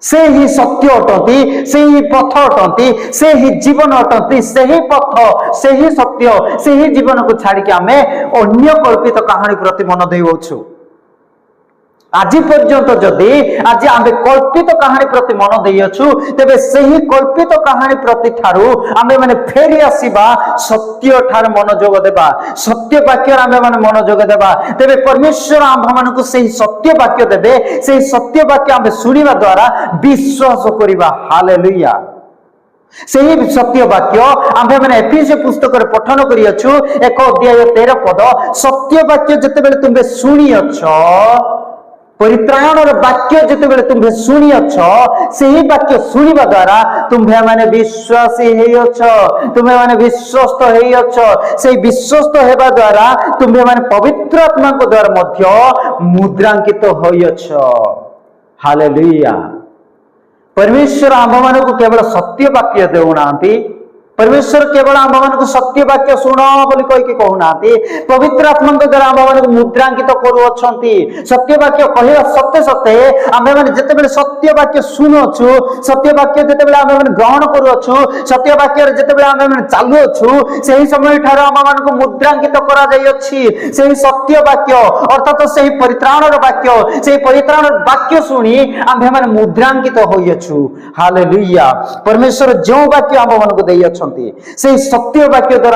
से ही सत्य अटंती, से ही पथ अटंती, से ही जीवन अटंती, से ही पथ, से ही सत्य, से ही जीवन को छाड़ी आमे अन्य कल्पित कहानी प्रति मन देउछु। आज पर्यंत जदि आज आमे कल्पित कहानी प्रति मन देइछु तेबे सही कल्पित कहानी प्रति ठारू आमे माने फेरी आसीबा सत्य ठार मनोयोग देबा, सत्य वाक्य आमे माने मनोयोग देबा। तेबे परमेश्वर आम्भ मानकु सही सत्य वाक्य देबे, सही सत्य वाक्य आमे सुनिबा द्वारा विश्वास करिबा। हालेलुया। सही सत्य वाक्य आम्भे माने एफिसी पुस्तक रे पठन करियछु 1 अध्याय 13 पद। सत्य वाक्य जतेबेले तुमे सुनियछ, परित्राण वाक्य जितेबेले तुम्हें शुणियछ, सही वाक्य शुणिबा द्वारा तुम्हें माने विश्वासी हेयछ, तुम्हें माने विश्वस्त हेयछ। सही विश्वस्त हेबा द्वारा तुम्हें माने पवित्र आत्मा को द्वारा मध्य मुद्रांकित होयछ। हालेलुया। परमेश्वर आम्भ मानकु केवल सत्य वाक्य देउनांती, परमेश्वर केवल आम्भ मानकु सत्य वाक्य शुण बोली कहि कहूनांती, पवित्र आत्मा द्वारा आम्भ मानकु मुद्रांकित करूछंती। सत्य वाक्य कहवा सत्य सत्य आम्भे माने जेतेबेले सत्य वाक्य शुणुछु, सत्य वाक्य जेतेबेले आम्भे माने ग्रहण करूछु, सत्य वाक्य जेतेबेले आम्भे माने चालुछु, सेही समय ठार आम्भ मानकु मुद्रांकित करा जाई अछि। सेही सत्य वाक्य अर्थात सेही परित्राणर वाक्य, सेही परित्राणर वाक्य शुणी आम्भे माने मुद्रांकित होइछु। हालेलुया। परमेश्वर जो वाक्य आम्भ मानकु देइछंती, सेही सत्य वाक्य द्वारा